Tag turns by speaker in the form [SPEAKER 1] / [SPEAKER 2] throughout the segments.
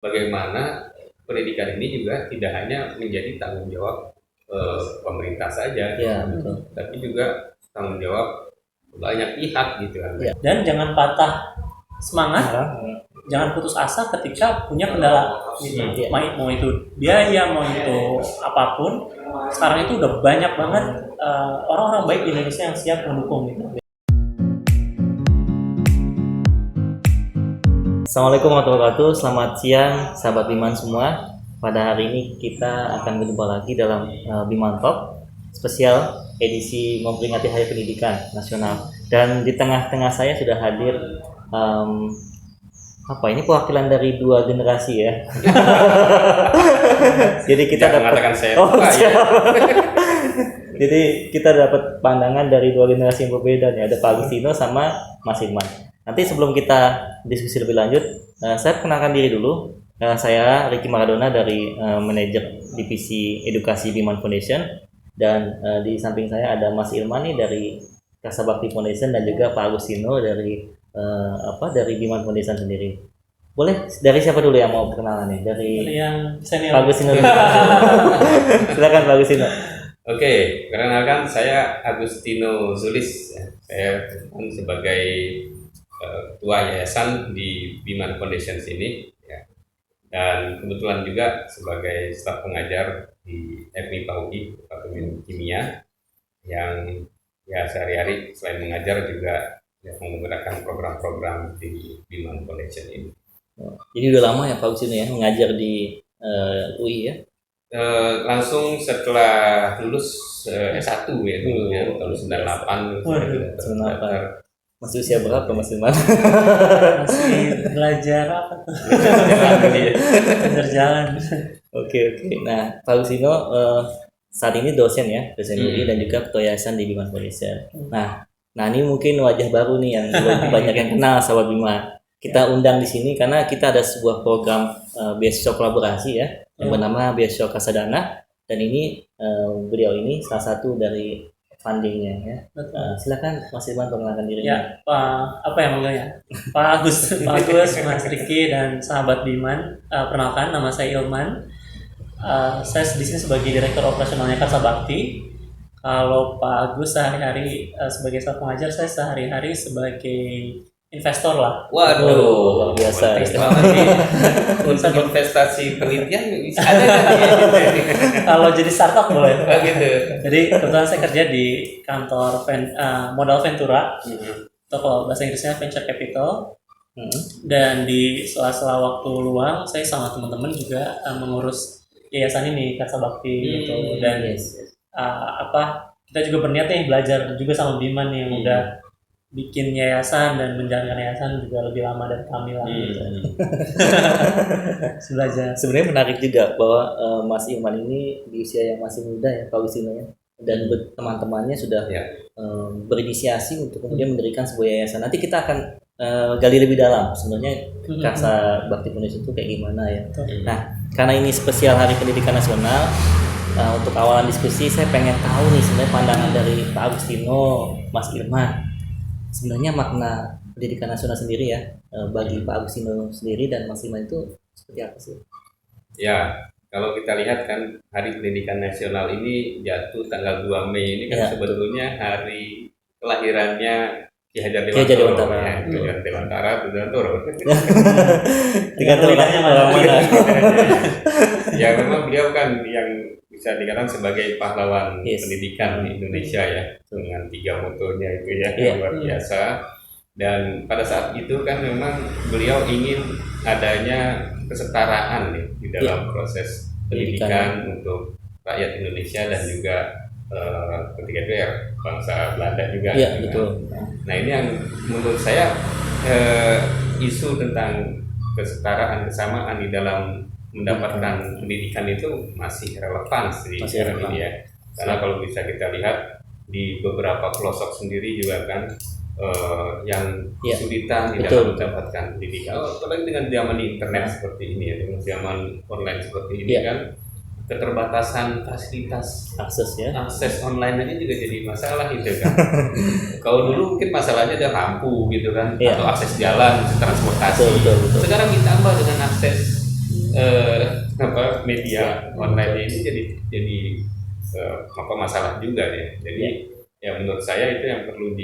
[SPEAKER 1] bagaimana pendidikan ini juga tidak hanya menjadi tanggung jawab pemerintah saja,
[SPEAKER 2] Ya, betul.
[SPEAKER 1] tapi juga tanggung jawab banyak pihak gitu kan.
[SPEAKER 3] Ya. Dan jangan patah semangat, jangan putus asa ketika punya kendala gitu. Mau itu biaya, mau itu apapun. Sekarang itu udah banyak banget orang-orang baik di Indonesia yang siap mendukung gitu.
[SPEAKER 2] Assalamualaikum warahmatullahi wabarakatuh. Selamat siang sahabat Biman semua. Pada hari ini kita akan berjumpa lagi dalam Biman Talk spesial edisi memperingati Hari Pendidikan Nasional. Dan di tengah-tengah saya sudah hadir ini perwakilan dari dua generasi ya. Jadi kita
[SPEAKER 1] mengatakan saya
[SPEAKER 2] Jadi kita dapat pandangan dari dua generasi yang berbeda nih. Ada Pak Agustino sama Mas Irman. Nanti sebelum kita diskusi lebih lanjut, saya perkenalkan diri dulu. Saya Ricky Maradona dari manajer divisi edukasi Biman Foundation, dan di samping saya ada Mas Irman nih dari Kasa Bakti Foundation, dan juga Pak Agustino dari dari Biman Foundation sendiri. Boleh dari siapa dulu yang mau perkenalan nih? Dari
[SPEAKER 3] yang senior.
[SPEAKER 2] Pak Agustino. Silakan Pak Agustino.
[SPEAKER 1] Oke, perkenalkan saya Agustino Zulis. Saya sebagai ketua yayasan di Biman Foundation ini ya. Dan kebetulan juga sebagai staf pengajar di FMI PAUI Departemen Kimia, yang ya sehari-hari selain mengajar juga ya, menggunakan program-program di Biman Foundation ini.
[SPEAKER 2] Jadi udah lama ya Pak Agustino ya mengajar di UI ya?
[SPEAKER 1] Langsung setelah lulus S1 ya dulu ya, tahun 98.
[SPEAKER 2] Masih usia berapa Mas Irman?
[SPEAKER 3] Masih belajar apa tuh? Belajar jalan.
[SPEAKER 2] Oke. Nah, Pak Agustino saat ini dosen ya, dosen UI dan juga ketua yayasan di Biman Foundation. Nah ini mungkin wajah baru nih yang belum banyak yang kenal sahabat Biman. Kita undang di sini karena kita ada sebuah program beasiswa kolaborasi ya, yang bernama Beasiswa Kasadana, dan ini beliau ini salah satu dari fundingnya ya. Silakan Mas Irman perkenalkan diri.
[SPEAKER 3] Ya, apa yang manggilnya? Pak Agus, Mas Riki dan sahabat Biman. Perkenalkan, nama saya Ilman. Saya di sini sebagai direktur operasionalnya Kasa Bakti. Kalau Pak Agus sehari-hari sebagai staf pengajar, saya sehari-hari sebagai investor lah.
[SPEAKER 1] Waduh,
[SPEAKER 2] luar biasa.
[SPEAKER 1] Untuk investasi penelitian bisa ada
[SPEAKER 3] Kalau jadi startup boleh.
[SPEAKER 1] gitu.
[SPEAKER 3] Jadi kebetulan saya kerja di kantor modal Ventura, atau kalau bahasa Inggrisnya venture capital. Dan di sela-sela waktu luang saya sama teman-teman juga mengurus yayasan ini Kasa Bakti gitu. Dan kita juga berniat nih belajar juga sama Biman yang udah bikin yayasan dan menjalankan yayasan juga lebih lama dari kami lah gitu. Belajar.
[SPEAKER 2] Sebenarnya menarik juga bahwa Mas Irman ini di usia yang masih muda ya Pak Agustino ya, dan teman-temannya sudah berinisiasi untuk kemudian mendirikan sebuah yayasan. Nanti kita akan gali lebih dalam sebenarnya Kasa Bakti Foundation itu kayak gimana ya. Nah, karena ini spesial Hari Pendidikan Nasional, untuk awalan diskusi saya pengen tahu nih sebenarnya pandangan dari Pak Agustino, Mas Irman. Sebenarnya makna pendidikan nasional sendiri ya bagi Pak Agustino sendiri dan Mas Irman itu seperti apa sih?
[SPEAKER 1] Ya, kalau kita lihat kan Hari Pendidikan Nasional ini jatuh tanggal 2 Mei ini kan sebetulnya hari kelahirannya Ki Hajar Dewantara. Ki Hajar Dewantara.
[SPEAKER 2] Tergantung orang mana.
[SPEAKER 1] Ya memang beliau kan yang bisa dikatakan sebagai pahlawan pendidikan di Indonesia ya, dengan 3 motonya itu ya, luar biasa. Dan pada saat itu kan memang beliau ingin adanya kesetaraan nih di dalam proses pendidikan untuk rakyat Indonesia dan juga ketika itu ya bangsa Belanda juga.
[SPEAKER 2] Iya, betul.
[SPEAKER 1] Nah ini yang menurut saya isu tentang kesetaraan, kesamaan di dalam mendapatkan pendidikan itu masih relevan sih sekarang ini ya. Karena kalau bisa kita lihat di beberapa pelosok sendiri juga kan yang kesulitan di dalam mendapatkan pendidikan. Apalagi dengan zaman internet seperti ini ya, dengan zaman online seperti ini kan, keterbatasan fasilitas akses online aja juga jadi masalah gitu kan. Kalau dulu mungkin masalahnya ada lampu gitu kan, atau akses jalan, transportasi.
[SPEAKER 2] Betul.
[SPEAKER 1] Sekarang ditambah dengan akses media online ini jadi masalah juga ya. Jadi ya menurut saya itu yang perlu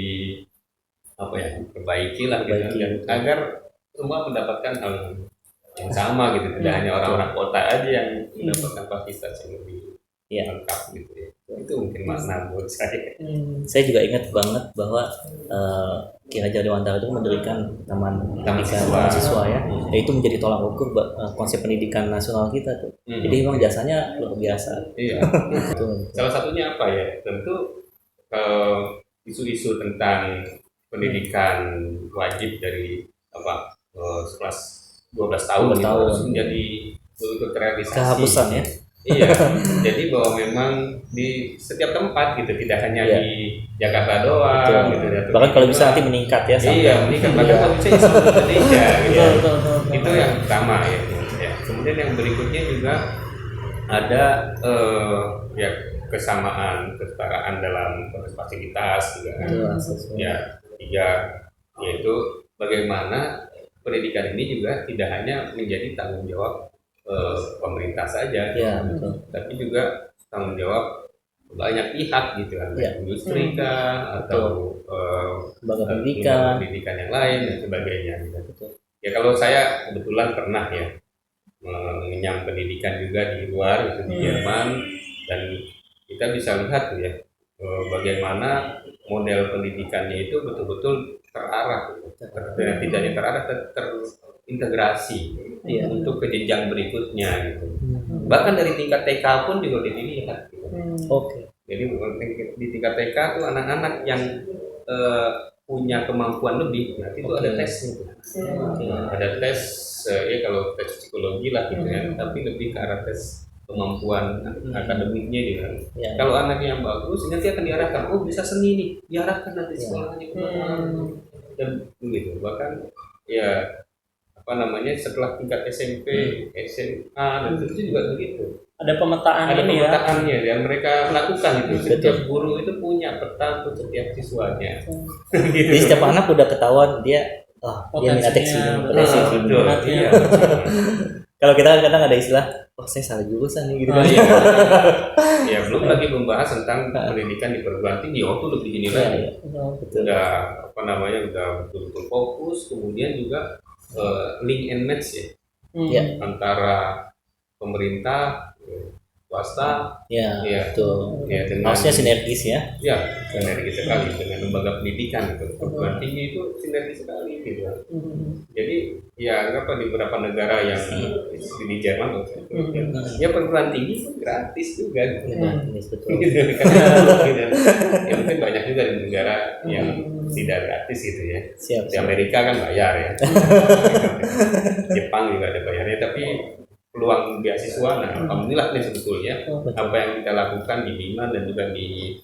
[SPEAKER 1] diperbaiki lah gitu, agar semua mendapatkan hal yang sama gitu, tidak hanya orang-orang kota aja yang mendapatkan fasilitas yang lebih lengkap gitu ya. Itu mungkin makna buat saya.
[SPEAKER 2] Saya juga ingat banget bahwa Ki Hajar Dewantara itu mendirikan taman mahasiswa ya, itu menjadi tolak ukur konsep pendidikan nasional kita tuh. Jadi memang jasanya luar biasa.
[SPEAKER 1] Iya. Salah satunya apa ya? Tentu isu-isu tentang pendidikan wajib dari sekelas 12 tahun itu harus menjadi untuk terrealisasi.
[SPEAKER 2] Kehapusan ya.
[SPEAKER 1] Iya, jadi bahwa memang di setiap tempat gitu, tidak hanya di Jakarta doang gitu ya.
[SPEAKER 2] Bahkan kalau bisa nanti meningkat ya.
[SPEAKER 1] Iya, meningkat bahkan kalau bisa di seluruh Indonesia gitu. Itu yang pertama ya. Kemudian yang berikutnya juga ada kesamaan, kesetaraan dalam fasilitas juga kan. Ya, yaitu bagaimana pendidikan ini juga tidak hanya menjadi tanggung jawab pemerintah saja, tapi juga tanggung jawab banyak pihak gitu kan, industri atau lembaga pendidikan yang lain dan sebagainya. Gitu. Ya kalau saya kebetulan pernah ya mengenyam pendidikan juga di luar itu di Jerman, dan kita bisa lihat tuh ya bagaimana model pendidikannya itu betul-betul terarah, tidak terarah, terintegrasi untuk ke jenjang berikutnya gitu. Bahkan dari tingkat TK pun juga dilihat. Gitu. Jadi di tingkat TK itu anak-anak yang punya kemampuan lebih, nanti itu ada tesnya. Ada tes kalau tes psikologi lah gitu ya, tapi lebih ke arah tes kemampuan akademiknya gitu kan. Kalau anaknya yang bagus nanti akan diarahkan, bisa seni nih, diarahkan nanti sekolahnya dan begitu. Bahkan setelah tingkat SMP, SMA dan itu juga begitu.
[SPEAKER 3] Ada pemetaan
[SPEAKER 1] ada
[SPEAKER 3] ini
[SPEAKER 1] pemetaannya yang mereka lakukan itu. Setiap guru itu punya peta untuk setiap siswanya.
[SPEAKER 2] Gitu. Jadi setiap anak udah ketahuan dia minat teks ini,
[SPEAKER 1] Iya.
[SPEAKER 2] Kalau kita kadang ada istilah, saya salah jurusan nih gitu kan.
[SPEAKER 1] Ya belum lagi membahas tentang pendidikan di perguruan tinggi, itu lebih ini lagi. Udah udah betul-betul fokus, kemudian juga link and match antara pemerintah, swasta,
[SPEAKER 2] betul.
[SPEAKER 1] Dengan
[SPEAKER 2] harusnya sinergis
[SPEAKER 1] sinergis sekali dengan lembaga pendidikan gitu. Perguruan tinggi itu sinergis sekali gitu. Jadi di beberapa negara yang di Jerman perguruan tinggi itu gratis juga gitu. Ya mungkin banyak juga di negara yang tidak gratis gitu ya. Di Amerika kan bayar ya. Jepang juga ada bayarnya, tapi peluang beasiswa, alhamdulillah nih sebetulnya apa yang kita lakukan di Bima dan juga di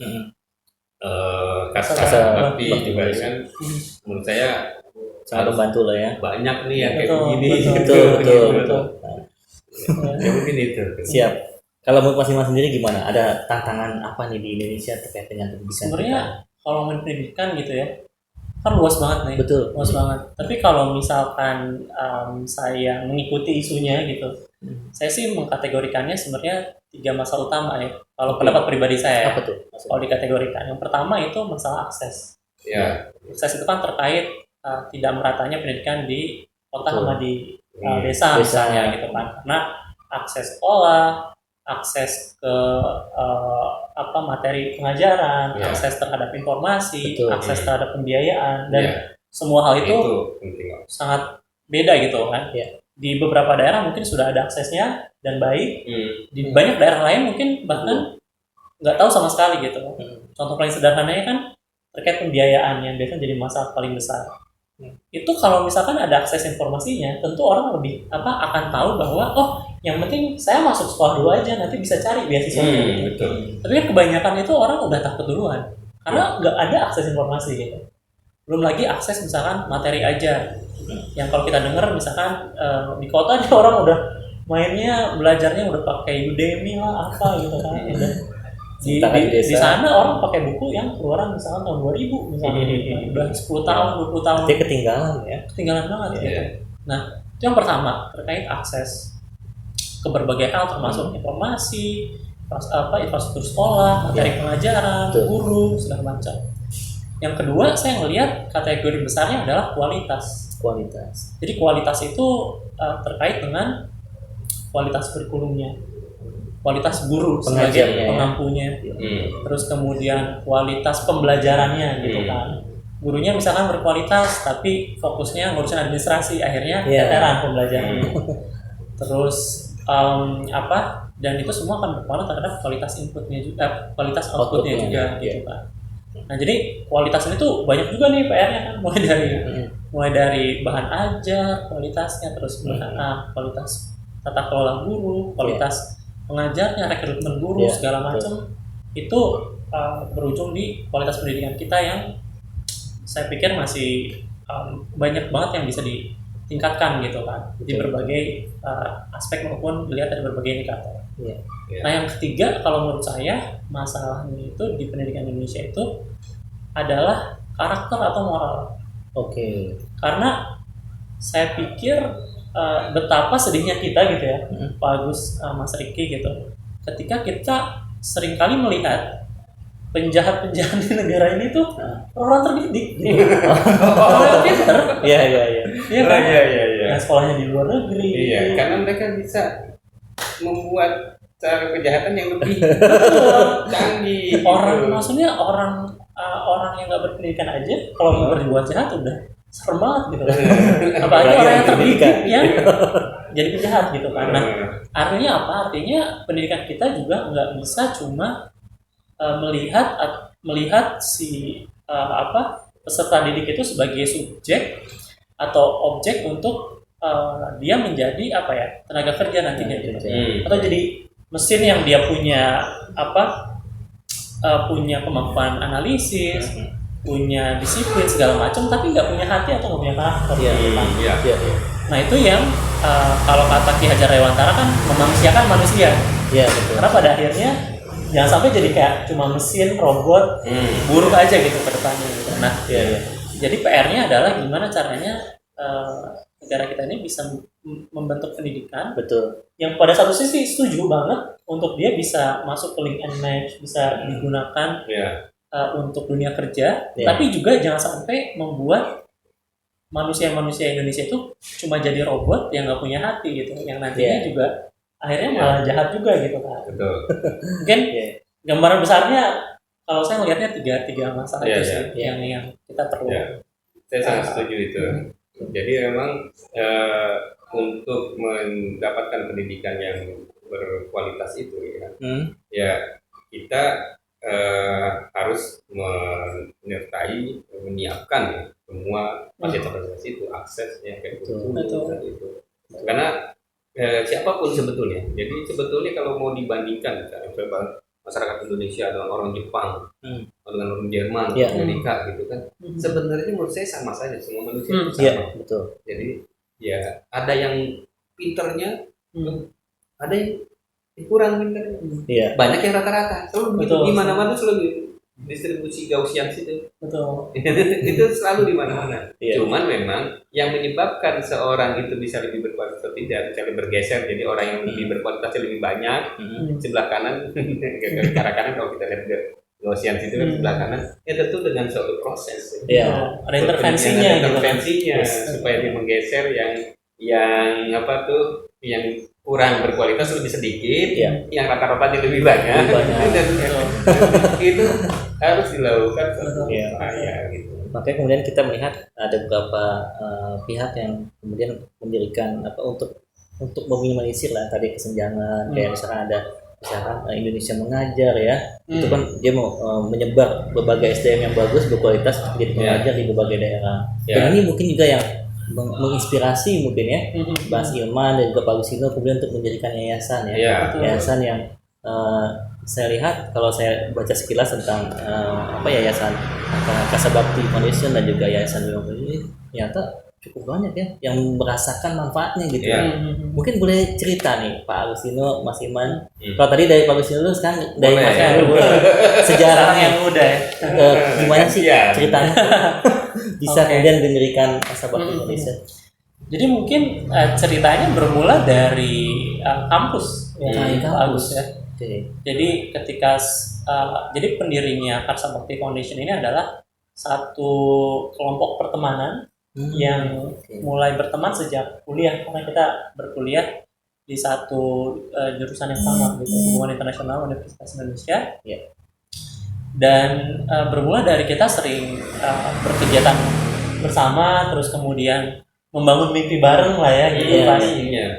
[SPEAKER 1] Kasa Bakti juga kan, menurut saya
[SPEAKER 2] sangat membantu lah ya.
[SPEAKER 1] Banyak nih yang kayak begini.
[SPEAKER 2] Betul.
[SPEAKER 1] Ya mungkin itu.
[SPEAKER 2] Siap. Kalau menurut masing-masing sendiri gimana? Ada tantangan apa nih di Indonesia terkait dengan pendidikan?
[SPEAKER 3] Sebenarnya kalau main pendidikan gitu ya, kan luas banget nih.
[SPEAKER 2] Betul.
[SPEAKER 3] Luas banget. Tapi kalau misalkan saya mengikuti isunya gitu, saya sih mengkategorikannya sebenarnya 3 masalah utama ya. Kalau pendapat pribadi saya.
[SPEAKER 2] Apa tuh?
[SPEAKER 3] Kalau dikategorikan, yang pertama itu masalah akses. Akses itu kan terkait tidak meratanya pendidikan di kota sama di desa misalnya gitu kan. Karena akses sekolah, akses ke materi pengajaran, akses terhadap informasi, akses terhadap pembiayaan, dan semua hal itu sangat beda gitu kan. Di beberapa daerah mungkin sudah ada aksesnya dan baik, di banyak daerah lain mungkin bahkan nggak tahu sama sekali gitu. Contoh paling sederhananya kan terkait pembiayaan yang biasanya jadi masalah paling besar. Itu kalau misalkan ada akses informasinya, tentu orang lebih akan tahu bahwa yang penting saya masuk sekolah dulu aja, nanti bisa cari beasiswa. Tapi kan kebanyakan itu orang udah takut duluan karena nggak ada akses informasi gitu. Belum lagi akses misalkan materi aja, yang kalau kita dengar misalkan di kota nih orang udah mainnya belajarnya udah pakai Udemy lah apa gitu kan. Di sana orang pakai buku yang keluaran misalkan tahun 2000 misalnya, udah 10 tahun 20 tahun.
[SPEAKER 2] Jadi ketinggalan ya.
[SPEAKER 3] Ketinggalan banget gitu. Nah, itu yang pertama terkait akses. ke berbagai hal termasuk informasi, infrastruktur sekolah, materi pengajaran, guru, segala macam. Yang kedua, saya melihat kategori besarnya adalah kualitas. Jadi kualitas itu terkait dengan kualitas kurikulumnya, kualitas guru sebagai pengampunya, terus kemudian kualitas pembelajarannya gitu kan. Gurunya misalkan berkualitas tapi fokusnya ngurusin administrasi, akhirnya keteteran pembelajarannya. Terus dan itu semua akan berpengaruh terhadap kualitas inputnya juga, kualitas outputnya juga gitu kan. Nah jadi kualitas ini tuh banyak juga nih PR-nya kan, mulai dari bahan ajar kualitasnya, terus kualitas tata kelola guru, kualitas pengajarnya, rekrutmen guru, segala macam itu berujung di kualitas pendidikan kita yang saya pikir masih banyak banget yang bisa ditingkatkan gitu kan di berbagai aspek maupun dilihat dari berbagai indikator. Nah yang ketiga kalau menurut saya masalahnya itu di pendidikan Indonesia itu adalah karakter atau moral. Karena saya pikir betapa sedihnya kita gitu ya, Pak Agus, Mas Riki gitu, ketika kita seringkali melihat penjahat-penjahat di negara ini tuh orang terdidik, orang pinter, yang sekolahnya di luar negeri,
[SPEAKER 1] karena mereka bisa membuat cara kejahatan yang lebih canggih.
[SPEAKER 3] Maksudnya orang yang nggak berpendidikan aja kalau mau berbuat jahat udah serem banget gitu, apalagi orang yang terdidik yang jadi penjahat gitu kan. Nah, artinya apa? Artinya pendidikan kita juga nggak bisa cuma melihat si peserta didik itu sebagai subjek atau objek untuk dia menjadi tenaga kerja nantinya gitu. Atau jadi mesin yang dia punya punya kemampuan analisis, punya disiplin segala macam, tapi nggak punya hati atau nggak punya karakter. Nah itu yang kalau kata Ki Hajar Dewantara kan memanusiakan manusia. Karena pada akhirnya jangan sampai jadi kayak cuma mesin, robot, buruk aja gitu ke depannya gitu. Nah, jadi PR-nya adalah gimana caranya negara kita ini bisa membentuk pendidikan yang pada satu sisi setuju banget untuk dia bisa masuk ke link and match, bisa digunakan untuk dunia kerja, tapi juga jangan sampai membuat manusia-manusia Indonesia itu cuma jadi robot yang nggak punya hati gitu, yang nantinya juga akhirnya malah jahat juga gitu kan. Mungkin gambaran besarnya kalau saya melihatnya tiga masalah itu sih yang kita perlu.
[SPEAKER 1] Saya sangat setuju itu. Jadi memang untuk mendapatkan pendidikan yang berkualitas itu kita harus menyiapkan semua fasilitas itu, aksesnya kayak itu. Karena siapapun sebetulnya. Jadi sebetulnya kalau mau dibandingkan misalnya masyarakat Indonesia dengan orang Jepang, dengan orang Jerman, Amerika gitu kan, sebenarnya menurut saya sama saja, semua manusia sama. Jadi ada yang pinternya, ada yang kurang pinternya. Banyak yang rata-rata. Selalu begitu di mana-mana selalu distribusi Gaussian itu. Itu selalu di mana-mana. Cuman memang yang menyebabkan seorang itu bisa lebih berkualitas atau tidak, misalnya bergeser jadi orang yang lebih berkualitas lebih banyak sebelah kanan, cara kanan kalau kita lihat Gaussian itu kan sebelah kanan, tentu dengan suatu proses.
[SPEAKER 3] Ada intervensinya,
[SPEAKER 1] supaya dia menggeser yang kurang berkualitas lebih sedikit, yang rata-rata lebih banyak. Dan itu harus dilakukan gitu.
[SPEAKER 2] Makanya kemudian kita melihat ada beberapa pihak yang kemudian mendirikan untuk meminimalisir lah tadi kesenjangan, kayak misalkan Indonesia Mengajar itu kan dia mau menyebar berbagai SDM yang bagus berkualitas untuk jadi pengajar di berbagai daerah. Dan ini mungkin juga yang menginspirasi mungkin Mas Ilman dan juga Pak Lusino kemudian untuk mendirikan yayasan yayasan yang saya lihat kalau saya baca sekilas tentang yayasan Kasabakti Foundation dan juga yayasan ini ternyata cukup banyak yang merasakan manfaatnya gitu. Mungkin boleh cerita nih Pak Agustino, Mas Iman. Kalau tadi dari Pak Agustino dulu, sekarang dari Mas Iman dulu. Sejarahnya
[SPEAKER 3] yang muda
[SPEAKER 2] gimana sih ceritanya bisa kemudian mendirikan Kasabakti Foundation?
[SPEAKER 3] Jadi mungkin ceritanya bermula dari kampus ya,
[SPEAKER 2] Dari
[SPEAKER 3] Pak
[SPEAKER 2] kampus.
[SPEAKER 3] Agus ya. Jadi ketika jadi pendirinya Karsa Bakti Foundation ini adalah satu kelompok pertemanan yang mulai berteman sejak kuliah, karena kita berkuliah di satu jurusan yang sama gitu, hubungan internasional Universitas Indonesia. Dan bermula dari kita sering berkegiatan bersama, terus kemudian membangun mimpi bareng lah ya gitu.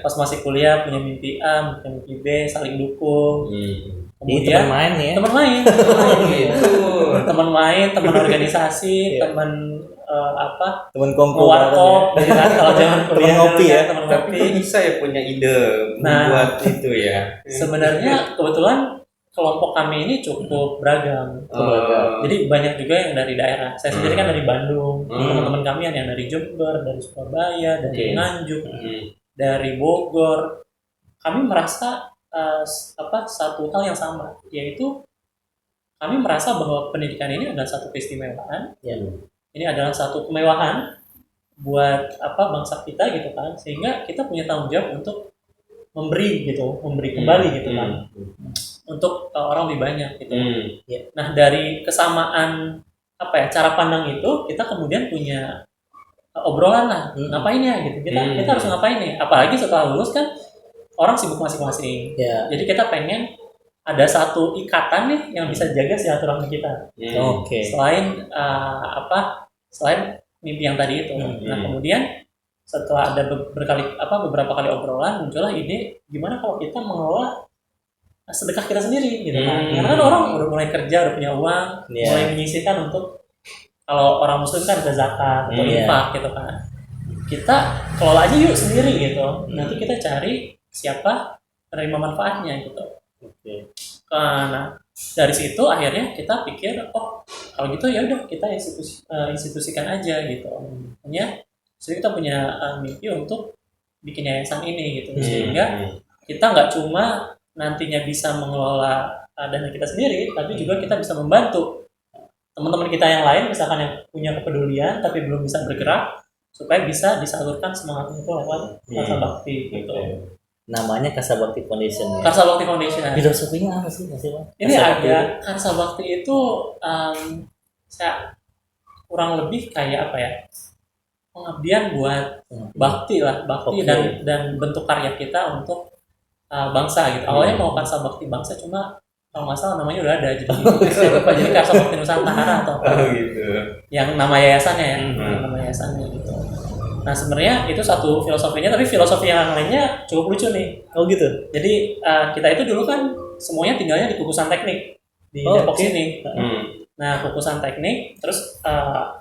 [SPEAKER 3] Pas masih kuliah punya mimpi A, punya mimpi B, saling dukung.
[SPEAKER 2] Kemudian teman main ya.
[SPEAKER 3] Teman main, teman organisasi, teman
[SPEAKER 2] teman kongko
[SPEAKER 3] warkop gitu kan, kalau zaman kuliah
[SPEAKER 2] ngopi ya.
[SPEAKER 3] teman
[SPEAKER 1] Tapi
[SPEAKER 3] ngopi.
[SPEAKER 1] bisa ya punya ide membuat itu ya.
[SPEAKER 3] Sebenarnya kebetulan kelompok kami ini cukup beragam. Jadi banyak juga yang dari daerah. Saya sendiri kan dari Bandung. Teman-teman kami yang dari Jember, dari Surabaya, dari Nganjuk, dari Bogor. Kami merasa satu hal yang sama, yaitu kami merasa bahwa pendidikan ini adalah satu keistimewaan. Ini adalah satu kemewahan buat bangsa kita gitu kan, sehingga kita punya tanggung jawab untuk memberi kembali gitu kan, untuk orang lebih banyak gitu. Nah dari kesamaan cara pandang itu, kita kemudian punya obrolan lah, ngapain ya gitu, kita harus ngapain ya, apalagi setelah lulus kan orang sibuk masing-masing. Jadi kita pengen ada satu ikatan nih yang bisa jaga silaturahmi kita. Selain selain mimpi yang tadi itu. Nah kemudian setelah ada beberapa kali obrolan, muncullah ide gimana kalau kita mengelola sedekah kita sendiri gitu kan. Karena kan orang udah mulai kerja, udah punya uang, mulai menyisihkan untuk, kalau orang muslim kan ada zakat atau infak gitu kan. Kita kelola aja yuk sendiri gitu. Nanti kita cari siapa penerima manfaatnya gitu. Nah dari situ akhirnya kita pikir, kalau gitu ya udah kita institusikan aja gitu. Hanya jadi kita punya mimpi untuk bikin yayasan ini gitu, sehingga kita nggak cuma nantinya bisa mengelola dana kita sendiri, tapi juga kita bisa membantu teman-teman kita yang lain, misalkan yang punya kepedulian tapi belum bisa bergerak, supaya bisa disalurkan semangat itu lewat Karsa Bakti gitu.
[SPEAKER 2] Namanya Karsa Bakti Foundation ya?
[SPEAKER 3] Karsa Bakti Foundation.
[SPEAKER 2] Filosofinya apa sih Mas Iwan?
[SPEAKER 3] Ini ada Karsa Bakti itu saya kurang lebih kayak pengabdian buat bakti dan bentuk karya kita untuk bangsa gitu. Awalnya mau Karsa Bakti Bangsa, cuma kalau nggak salah namanya udah ada, jadi Karsa Bakti Nusantara atau apa
[SPEAKER 1] gitu.
[SPEAKER 3] Yang nama yayasannya ya, nama yayasannya gitu. Nah sebenarnya itu satu filosofinya, tapi filosofi yang lainnya cukup lucu nih.
[SPEAKER 2] Gitu.
[SPEAKER 3] Jadi kita itu dulu kan semuanya tinggalnya di Kukusan Teknik di Depok sini. Nah Kukusan Teknik, terus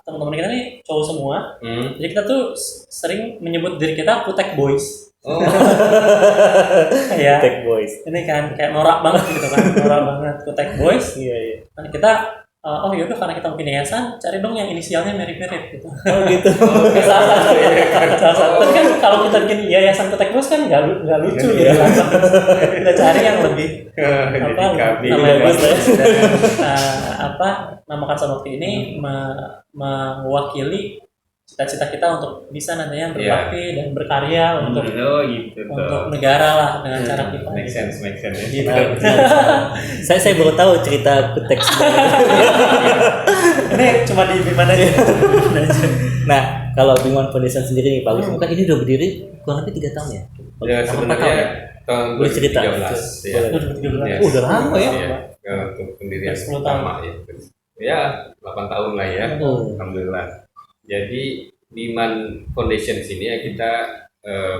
[SPEAKER 3] teman-teman kita nih cowok semua. Jadi kita tuh sering menyebut diri kita Kutek Boys. Ya.
[SPEAKER 2] Kutek Boys.
[SPEAKER 3] Ini kan kayak norak banget gitu kan, norak banget Kutek Boys. Nah kita yaudah karena kita bikin yayasan, cari dong yang inisialnya mirip-mirip gitu.
[SPEAKER 2] Gitu.
[SPEAKER 3] Salah satu. Tapi kan kalau kita bikin yayasan Kutek Boys kan nggak lucu gitu. Kita cari yang lebih nama Karsa Bakti ini mewakili cita-cita kita untuk bisa nantinya berbakti dan berkarya untuk negara lah dengan cara kita.
[SPEAKER 1] Make sense
[SPEAKER 3] gitu.
[SPEAKER 2] Saya baru tahu cerita Kutek.
[SPEAKER 3] Ini cuma di Biman aja.
[SPEAKER 2] Nah, kalau Biman Foundation sendiri nih Pak Agus, kan ini udah berdiri kurang lebih 3 tahun ya?
[SPEAKER 1] Sebenarnya tahun 2013 ya.
[SPEAKER 2] Udah lama ya?
[SPEAKER 1] Untuk pendirian pertama ya 8 tahun lah ya. Alhamdulillah. Jadi Biman Foundation di sini ya kita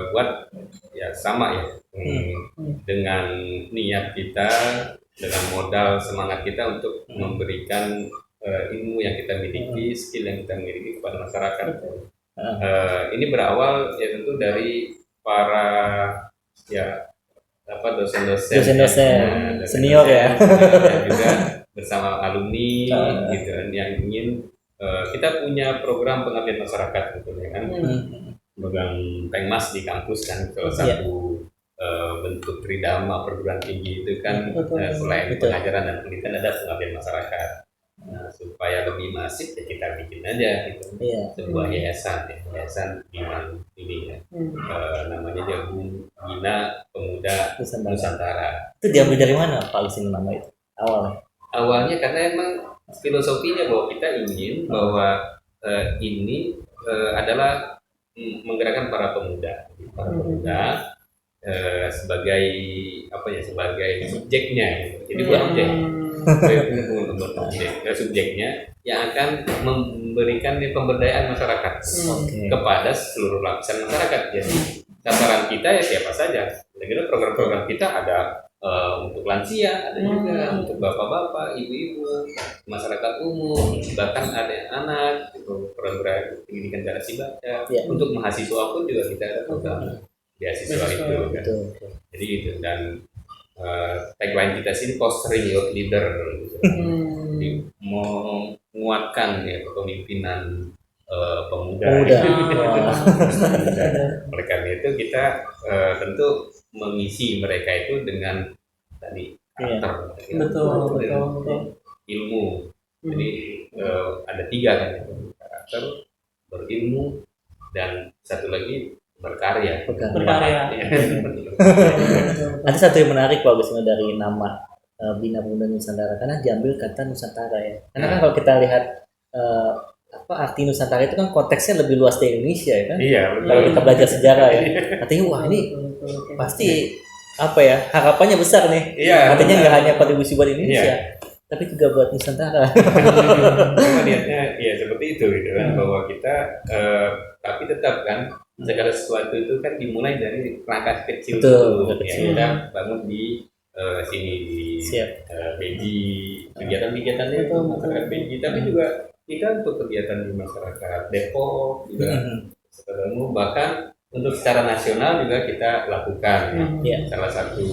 [SPEAKER 1] buat ya sama ya, dengan niat kita, dengan modal semangat kita untuk memberikan ilmu yang kita miliki, skill yang kita miliki kepada masyarakat. Ini berawal ya tentu dari para dosen-dosen
[SPEAKER 2] senior ya,
[SPEAKER 1] juga bersama alumni gitu kan, yang ingin kita punya program pengabdian masyarakat gitu ya kan, program Pengmas di kampus kan, salah satu bentuk tridharma perguruan tinggi itu kan, selain pengajaran dan pendidikan ada pengabdian masyarakat. Nah, supaya lebih masif ya kita bikin aja gitu sebuah yayasan Biman ini ya. namanya Jagung Bina Pemuda Nusantara.
[SPEAKER 2] Itu diambil dari mana Pak Lusin nama itu awalnya?
[SPEAKER 1] Awalnya karena emang filosofinya bahwa kita ingin bahwa ini adalah menggerakkan para pemuda, sebagai apa ya, sebagai subjeknya, jadi bukan objek, subjeknya yang akan memberikan pemberdayaan masyarakat kepada seluruh lapisan masyarakat. Jadi sasaran kita ya siapa saja. Kira-kira program-program kita ada untuk lansia, ada juga untuk bapak-bapak, ibu-ibu, masyarakat umum, bahkan ada anak, itu program pendidikan generasi baca. Untuk mahasiswa pun juga kita ada program beasiswa itu kan. Jadi itu, dan tagline kita sini fostering youth leader gitu. Jadi menguatkan ya kepemimpinan pemuda. Oleh karena itu kita tentu mengisi mereka itu dengan tadi karakter,
[SPEAKER 3] betul.
[SPEAKER 1] ilmu. Jadi ada 3 kan, karakter, berilmu, dan satu lagi berkarya.
[SPEAKER 2] Ada satu yang menarik Pak Gus dari nama Bina Pemuda Nusantara, karena diambil kata Nusantara ya. Karena kan kalau kita lihat arti Nusantara itu kan konteksnya lebih luas dari Indonesia ya kan.
[SPEAKER 1] Iya,
[SPEAKER 2] kalau kita belajar sejarah ya, artinya wah ini pasti apa ya, harapannya besar nih. Artinya nggak hanya kontribusi buat Indonesia, tapi juga buat Nusantara.
[SPEAKER 1] Niatnya ya seperti itu gitu kan, bahwa kita tapi tetap kan segala sesuatu itu kan dimulai dari langkah kecil dulu. Kita bangun di sini di Beji, kegiatan-kegiatannya itu masyarakat Beji, tapi juga kita untuk kegiatan di masyarakat Depok juga ketemu, bahkan untuk secara nasional juga kita lakukan. Salah satu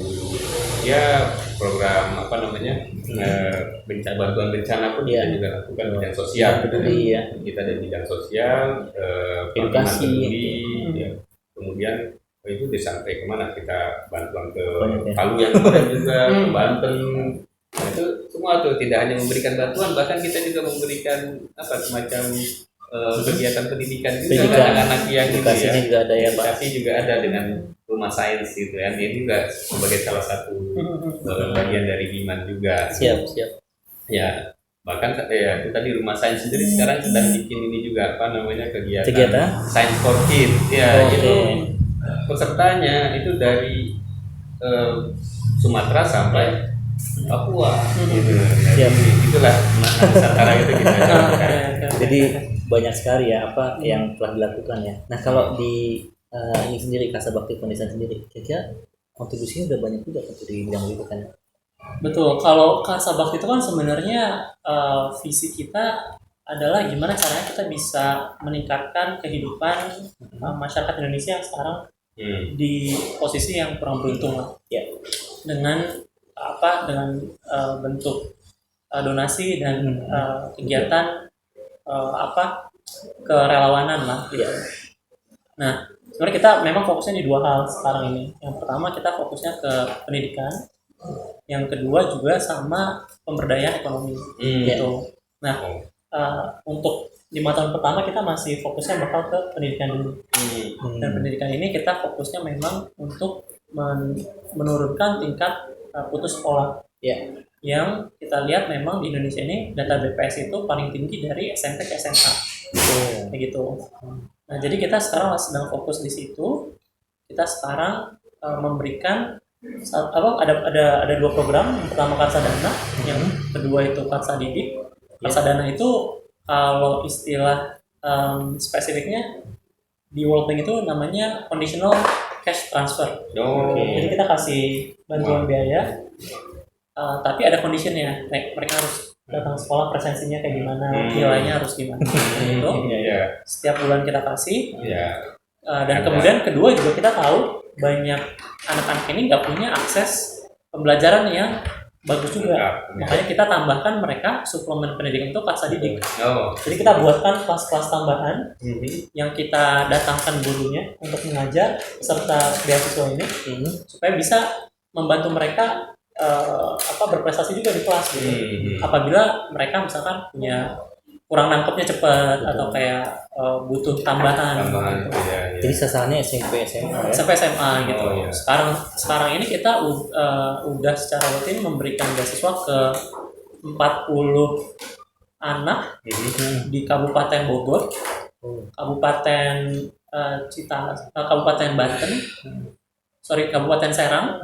[SPEAKER 1] ya program apa namanya bantuan bencana pun kita juga lakukan, bidang sosial. Kita ada bidang sosial,
[SPEAKER 2] edukasi,
[SPEAKER 1] kemudian itu sampai kemana kita bantuan ke Palu yang kemarin juga, ke Banten. Nah, itu semua tuh tidak hanya memberikan bantuan, bahkan kita juga memberikan semacam kegiatan pendidikan juga anak-anak yang
[SPEAKER 2] edukasinya juga ada ya Pak.
[SPEAKER 1] Edukasi juga ada dengan rumah sains gitu ya. Ini juga sebagai salah satu bagian dari Biman juga.
[SPEAKER 2] Siap.
[SPEAKER 1] Ya, bahkan ya itu tadi rumah sains sendiri sekarang sedang bikin ini juga kegiatan Science for Kids. Itu pesertanya itu dari Sumatera sampai Papua gitu. Itulah Nusantara itu kita jalankan.
[SPEAKER 2] Jadi banyak sekali ya yang telah dilakukan ya. Nah kalau di ini sendiri Kasa Bakti Foundation sendiri, kira-kira kontribusinya udah banyak juga di bidang pendidikan.
[SPEAKER 3] Betul. Kalau Kasa Bakti itu kan sebenarnya visi kita adalah gimana caranya kita bisa meningkatkan kehidupan masyarakat Indonesia yang sekarang di posisi yang kurang beruntung lah. Dengan bentuk donasi dan kegiatan kerelawanan lah gitu. Nah, sebenarnya kita memang fokusnya di 2 hal sekarang ini. Yang pertama kita fokusnya ke pendidikan, yang kedua juga sama pemberdayaan ekonomi gitu. Nah, untuk 5 tahun pertama kita masih fokusnya bakal ke pendidikan dulu. Dan pendidikan ini kita fokusnya memang untuk menurunkan tingkat putus sekolah. Yang kita lihat memang di Indonesia ini data BPS itu paling tinggi dari SMP ke SMA. Kayak gitu. Nah, jadi kita sekarang sedang fokus di situ. Kita sekarang memberikan ada 2 program. Yang pertama Karsadana, yang kedua itu Karsadidik. Karsadana itu kalau istilah spesifiknya di World Bank itu namanya conditional cash transfer. Jadi kita kasih bantuan biaya, tapi ada conditionnya. Mereka harus datang sekolah, presensinya kayak gimana, nilainya harus gimana. Gitu. Setiap bulan kita kasih. Dan kemudian kedua juga kita tahu banyak anak-anak ini nggak punya akses pembelajaran yang bagus juga. Makanya kita tambahkan mereka suplemen pendidikan itu Karsadidik. Jadi kita buatkan kelas-kelas tambahan yang kita datangkan gurunya untuk mengajar peserta beasiswa ini supaya bisa membantu mereka berprestasi juga di kelas gitu. Apabila mereka misalkan kurang nangkepnya cepat atau kayak butuh tambahan.
[SPEAKER 1] Ya.
[SPEAKER 2] Jadi sasarannya SMP SMA ya.
[SPEAKER 3] Sampai SMA gitu.
[SPEAKER 1] Oh, iya.
[SPEAKER 3] Sekarang ini kita udah secara rutin memberikan beasiswa ke 40 anak di Kabupaten Bogor, Kabupaten Kabupaten Banten, Kabupaten Serang,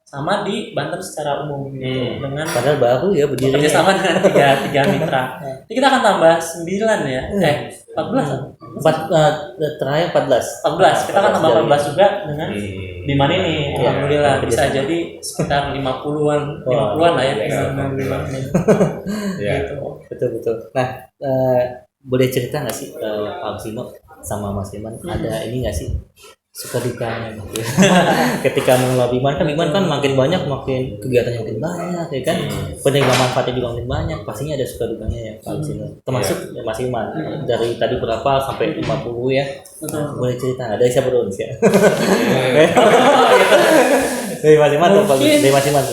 [SPEAKER 3] sama di Banten secara umum gitu. Dengan
[SPEAKER 2] Padahal baru ya berdiri.
[SPEAKER 3] kerjasama dengan tiga mitra. Jadi kita akan tambah 9 ya, 14.
[SPEAKER 2] Terakhir 14.
[SPEAKER 3] Kita akan tambah 14 juga dengan Biman ini. Alhamdulillah bisa jadi sekitar 50-an lah ya. Gitu.
[SPEAKER 2] Betul. Nah, boleh cerita nggak sih Pak Sino sama Mas Biman ada ini nggak sih suka dukanya gitu. Ketika mengelola Biman kan makin banyak makin kegiatannya makin banyak ya kan, penerima manfaatnya juga makin banyak, pastinya ada suka dukanya ya Pak Sino, termasuk Mas Biman dari tadi berapa sampai 50 ya. Boleh cerita nggak dari siapa dulu sih? Dari Mas Biman atau dari Mas Biman?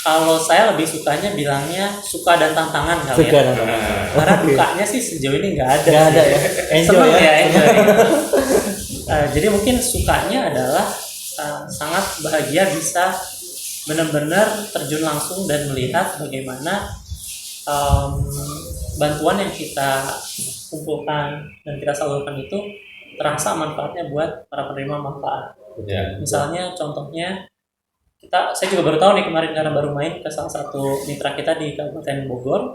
[SPEAKER 3] Kalau saya lebih sukanya bilangnya suka dan tantangan kali ya. Karena dukanya sih sejauh ini nggak ada.
[SPEAKER 2] Nggak ada ya. Enjoy ya.
[SPEAKER 3] Enjoy. Jadi mungkin sukanya adalah sangat bahagia bisa benar-benar terjun langsung dan melihat bagaimana bantuan yang kita kumpulkan dan kita salurkan itu terasa manfaatnya buat para penerima manfaat. Misalnya contohnya saya juga baru tahu nih kemarin karena baru main ke salah satu mitra kita di Kabupaten Bogor.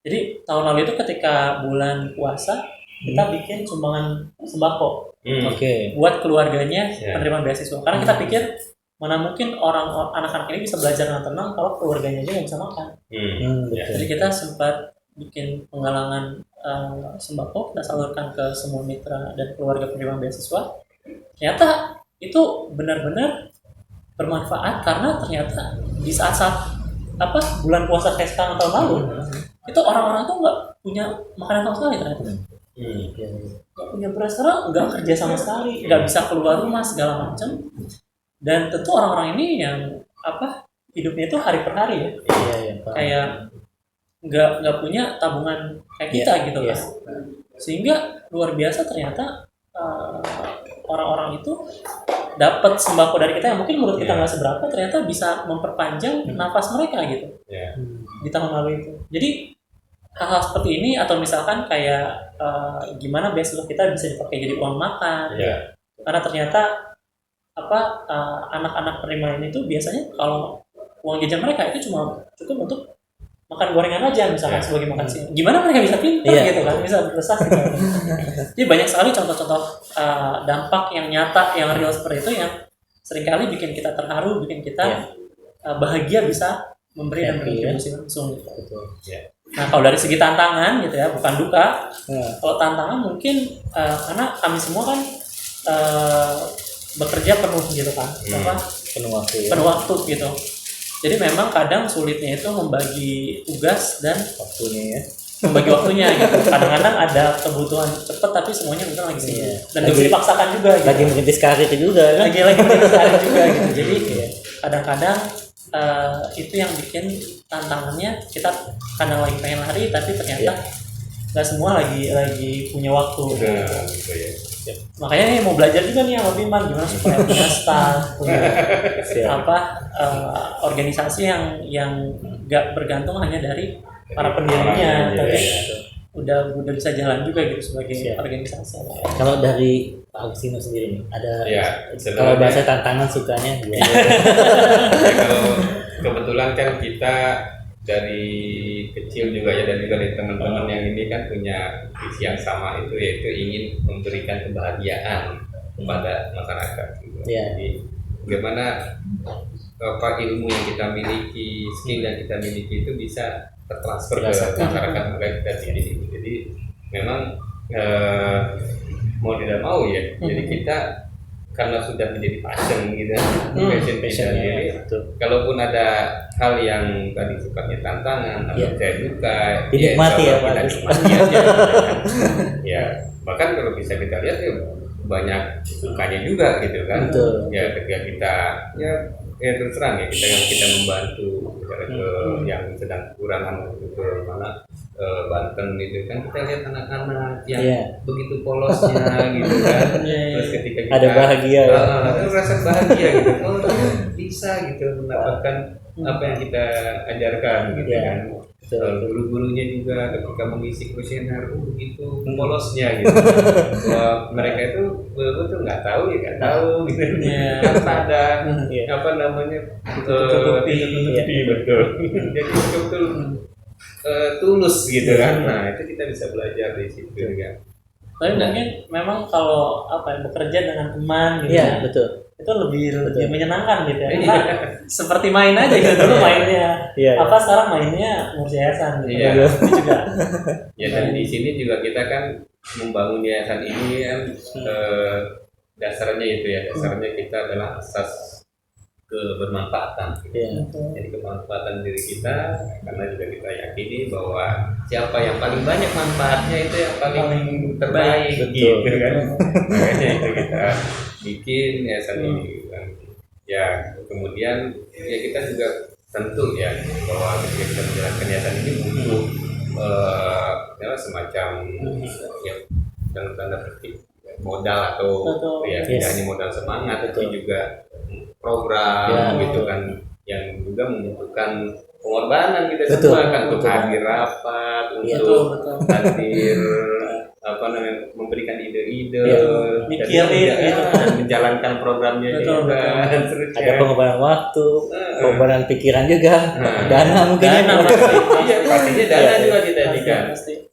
[SPEAKER 3] Jadi tahun lalu itu ketika bulan puasa kita bikin sumbangan sembako buat keluarganya penerima beasiswa. Karena kita pikir mana mungkin anak-anak ini bisa belajar dengan tenang kalau keluarganya aja nggak bisa makan. Jadi kita sempat bikin penggalangan sembako, kita salurkan ke semua mitra dan keluarga penerima beasiswa. Ternyata itu benar-benar bermanfaat karena ternyata di saat-saat bulan puasa kayak sekarang tahun lalu itu orang-orang tuh nggak punya makanan sama sekali ternyata. Nggak punya beras karena nggak kerja sama sekali, nggak bisa keluar rumah segala macam. Dan tentu orang-orang ini yang hidupnya itu hari per hari ya. Kayak nggak punya tabungan kayak kita gitu kan. Sehingga luar biasa ternyata orang-orang itu dapat sembako dari kita yang mungkin menurut kita nggak seberapa, ternyata bisa memperpanjang nafas mereka gitu di tahun lalu itu. Jadi hal-hal seperti ini atau misalkan kayak gimana beasiswa kita bisa dipakai jadi uang makan, karena ternyata anak-anak penerima ini tuh biasanya kalau uang jajan mereka itu cuma cukup untuk makan gorengan aja misalkan sebagai makan siang. Gimana mereka bisa pintar gitu kan, bisa berprestasi. Jadi banyak sekali contoh-contoh dampak yang nyata, yang real seperti itu yang seringkali bikin kita terharu, bikin kita bahagia bisa memberi dan berkontribusi langsung. Nah kalau dari segi tantangan gitu ya, bukan duka. Kalau tantangan mungkin karena kami semua kan bekerja penuh gitu kan, penuh waktu gitu. Jadi memang kadang sulitnya itu membagi tugas dan membagi waktunya gitu. Kadang-kadang ada kebutuhan cepat tapi semuanya mungkin lagi sibuk dan juga dipaksakan juga gitu.
[SPEAKER 2] Lagi merintis karir juga kan.
[SPEAKER 3] Lagi merintis karir juga gitu. Jadi kadang-kadang itu yang bikin tantangannya, kita kadang lagi pengen lari tapi ternyata nggak semua lagi punya waktu gitu. Makanya nih mau belajar juga nih sama Biman gimana supaya punya staff, punya organisasi yang nggak bergantung hanya dari para pendirinya, tapi udah bisa jalan juga gitu sebagai organisasi.
[SPEAKER 2] Kalau dari Pak Agustino sendiri nih ada kalau bahasa tantangan sukanya
[SPEAKER 1] kalau kebetulan kan kita dari kecil juga ya, dan juga dari teman-teman yang ini kan punya visi yang sama, itu yaitu ingin memberikan kebahagiaan kepada masyarakat gitu. Jadi bagaimana ilmu yang kita miliki, skill yang kita miliki itu bisa tertransfer ke masyarakat mereka kita sendiri. Jadi memang mau tidak mau ya, jadi kita karena sudah menjadi passion gitu, passion jadi kalaupun ada hal yang tadi sifatnya tantangan atau saya duka,
[SPEAKER 2] dinikmati
[SPEAKER 1] ya bahkan kalau bisa kita lihat ya banyak sukanya juga gitu kan. Ya ketika kita ya terus terang ya kita membantu misalnya ke yang sedang kekurangan ke mana Banten itu kan kita lihat anak-anak yang begitu polosnya gitu kan. Terus ketika kita
[SPEAKER 2] ada bahagia
[SPEAKER 1] itu rasa bahagia gitu. Oh bisa gitu mendapatkan apa yang kita ajarkan gitu kan. Guru-gurunya juga ketika mengisi kuesioner begitu polosnya gitu. Wah, mereka itu betul nggak tahu ya nggak tahu gitu. Kan ada apa namanya tutupi betul. Jadi betul tulus gitu kan. Nah itu kita bisa belajar di situ juga.
[SPEAKER 3] Tapi mungkin memang kalau bekerja dengan teman gitu
[SPEAKER 2] betul.
[SPEAKER 3] Itu lebih menyenangkan gitu ya. Karena seperti main aja gitu dulu mainnya. Sekarang mainnya ngurus yayasan gitu. Itu juga.
[SPEAKER 1] Ya dan di sini juga kita kan membangun yayasan ini kan dasarnya itu ya. Dasarnya kita adalah asas kebermanfaatan. Jadi kebermanfaatan diri kita karena juga kita yakini bahwa siapa yang paling banyak manfaatnya itu yang paling terbaik gitu kan. Makanya itu kita bikin yayasan ini kan. Ya kemudian ya kita juga tentu ya bahwa ketika kita menjalankan yayasan ini butuh semacam ya dalam tanda petik modal atau tidak hanya modal semangat tapi juga program gitu kan yang juga membutuhkan pengorbanan kita semua kan untuk hadir rapat untuk hadir memberikan ide-ide dan menjalankan programnya juga
[SPEAKER 2] ada pengorbanan waktu pengorbanan pikiran juga dana mungkin
[SPEAKER 1] pastinya dana juga kita jadikan.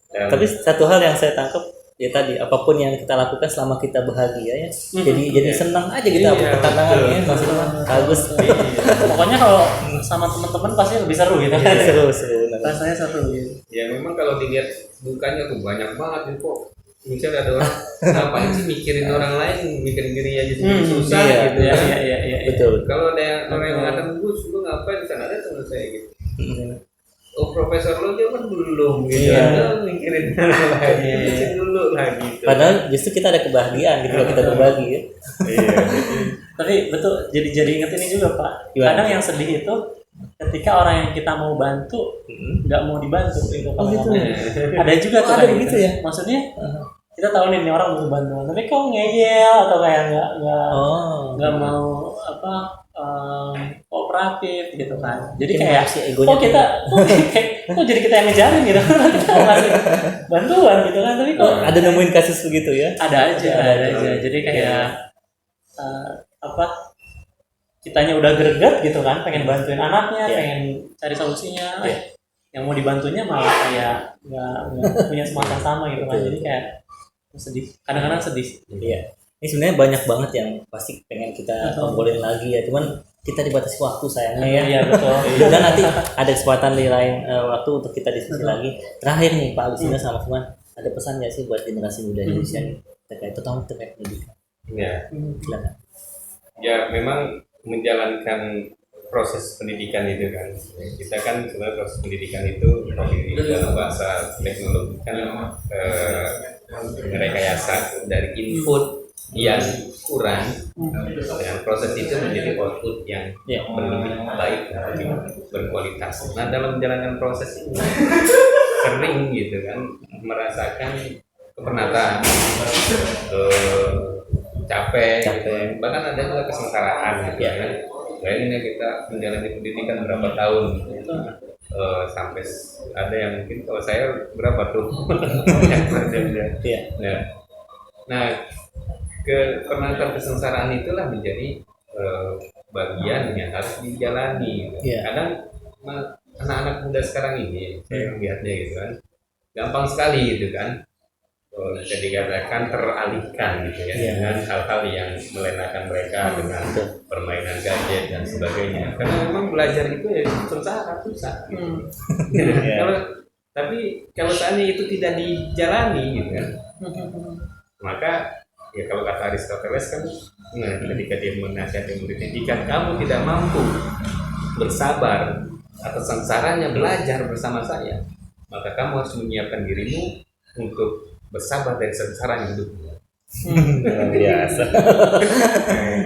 [SPEAKER 2] Tapi satu hal yang saya tangkap ya tadi apapun yang kita lakukan selama kita bahagia ya jadi senang aja kita tantangan ya maksudnya bagus.
[SPEAKER 3] Pokoknya kalau sama teman-teman pasti lebih seru gitu kan.
[SPEAKER 2] Seru
[SPEAKER 3] rasanya seru gitu.
[SPEAKER 1] Ya memang kalau dilihat dukanya tuh banyak banget nih kok. Misalnya ada orang ngapain sih mikirin orang lain, mikirin diri aja susah gitu ya.
[SPEAKER 2] Betul.
[SPEAKER 1] Kalau ada orang yang mengatakan Gus lu ngapain kan ada teman saya gitu. Oh profesor lo juga kan belum gitu mikirin lagi dulu lah gitu.
[SPEAKER 2] Padahal justru kita ada kebahagiaan gitu kalau kita berbagi ya.
[SPEAKER 3] Tapi betul jadi inget ini juga Pak. Kadang yang sedih itu ketika orang yang kita mau bantu nggak mau dibantu itu ada juga tuh
[SPEAKER 2] ada begitu ya.
[SPEAKER 3] Maksudnya kita tahu nih orang butuh bantuan tapi kok ngeyel atau kayak nggak mau kooperatif gitu kan. Jadi kayak kok jadi kita yang ngejarin gitu. Kita mau ngasih bantuan gitu kan tapi kok
[SPEAKER 2] ada nemuin kasus begitu ya.
[SPEAKER 3] Ada aja. Jadi kayak kitanya udah greget gitu kan, pengen bantuin anaknya, pengen cari solusinya, yang mau dibantunya malah kayak nggak punya semangat yang sama gitu kan. Jadi kayak sedih, kadang-kadang sedih.
[SPEAKER 2] Ini sebenarnya banyak banget yang pasti pengen kita obrolin lagi ya, cuman kita dibatasi waktu sayangnya ya.
[SPEAKER 3] Iya betul.
[SPEAKER 2] Dan nanti ada kesempatan di lain waktu untuk kita diskusi lagi. Terakhir nih Pak Agustina sama teman, ada pesan nggak sih buat generasi muda Indonesia nih terkait pendidikan?
[SPEAKER 1] Iya.
[SPEAKER 2] Silakan.
[SPEAKER 1] Ya memang menjalankan proses pendidikan itu kan kita kan sebenarnya proses pendidikan itu dalam bahasa teknologi kan rekayasa dari input yang kurang dengan proses itu menjadi output yang lebih baik dan lebih berkualitas. Nah dalam menjalankan proses ini sering gitu kan merasakan kepenatan capek gitu. Bahkan ada juga kesengsaraan gitu kan. Bayangin ya kita menjalani pendidikan berapa tahun gitu. Sampai ada yang mungkin kalau saya berapa tuh nah kepenatan kesengsaraan itulah menjadi bagian yang harus dijalani kadang anak-anak muda sekarang ini saya melihatnya gitu kan gampang sekali gitu kan bisa dikatakan teralihkan gitu ya dengan hal-hal yang melenakan mereka dengan permainan gadget dan sebagainya karena memang belajar itu ya susah gitu. Tapi kalau seandainya itu tidak dijalani gitu kan maka ya kalau kata Aristoteles kan ketika dia menasihati muridnya jika kamu tidak mampu bersabar atas sengsaranya belajar bersama saya maka kamu harus menyiapkan dirimu untuk bersabar dari sengsara hidupnya.
[SPEAKER 2] Biasa.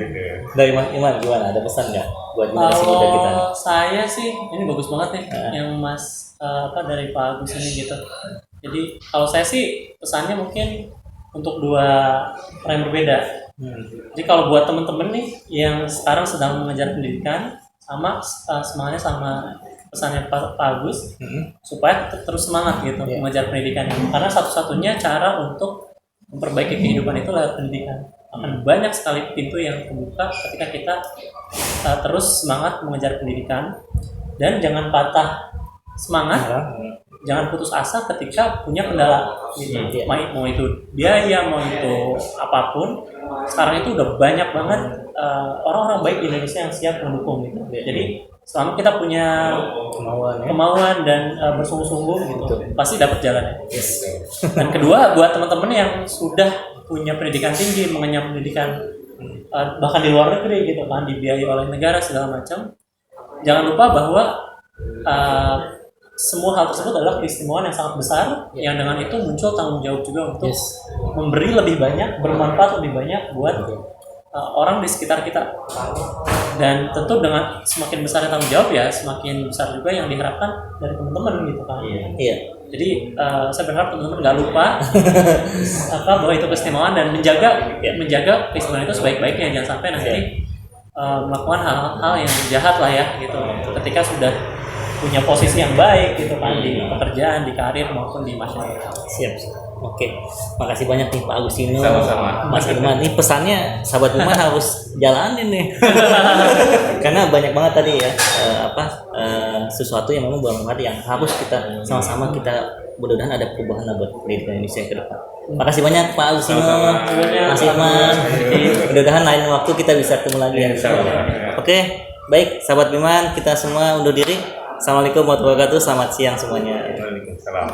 [SPEAKER 1] Gitu.
[SPEAKER 2] Dari Mas Iman gimana? Ada pesan nggak buat generasi muda kita?
[SPEAKER 3] Kalau saya sih ini bagus banget nih yang Mas dari Pak Agus ini gitu. Jadi kalau saya sih pesannya mungkin untuk dua orang yang berbeda. Jadi kalau buat temen-temen nih yang sekarang sedang mengejar pendidikan, sama semangatnya sama pesannya Pak Agus, supaya tetap terus semangat gitu mengejar pendidikan ini. Karena satu-satunya cara untuk memperbaiki kehidupan itu lewat pendidikan. Akan banyak sekali pintu yang terbuka ketika kita terus semangat mengejar pendidikan, dan jangan patah semangat, jangan putus asa ketika punya kendala gitu. Mau itu biaya, mau itu apapun. Sekarang itu udah banyak banget orang-orang baik di Indonesia yang siap mendukung gitu. Jadi selama kita punya kemauan dan bersungguh-sungguh gitu, pasti dapat jalannya. Dan kedua, buat teman-teman yang sudah punya pendidikan tinggi, mengenyam pendidikan bahkan di luar negeri gitu kan, dibiayai oleh negara segala macam, jangan lupa bahwa semua hal tersebut adalah keistimewaan yang sangat besar, yang dengan itu muncul tanggung jawab juga untuk memberi lebih banyak, bermanfaat lebih banyak buat orang di sekitar kita. Dan tentu dengan semakin besar tanggung jawab ya, semakin besar juga yang diharapkan dari teman-teman gitu kan. Jadi saya berharap teman-teman nggak lupa bahwa itu keistimewaan, dan menjaga keistimewaan itu sebaik-baiknya. Jangan sampai nanti melakukan hal-hal yang jahat lah ya gitu, ketika sudah punya posisi yang baik gitu kan, di pekerjaan, di karir maupun di masyarakat.
[SPEAKER 2] Siap. Oke, makasih banyak nih Pak Agustino,
[SPEAKER 1] Sama-sama.
[SPEAKER 2] Mas Irman. Ini pesannya sahabat Iman harus jalanin nih, karena banyak banget tadi ya sesuatu yang memang bermanfaat yang harus kita sama-sama kita mudah-mudahan ada perubahan lah buat pendidikan Indonesia ke depan. Makasih banyak Pak Agustino, Mas Irman. Mudah-mudahan lain waktu kita bisa ketemu lagi. Oke, baik sahabat Iman, kita semua undur diri. Assalamualaikum warahmatullahi wabarakatuh. Selamat siang semuanya.
[SPEAKER 1] Waalaikumsalam.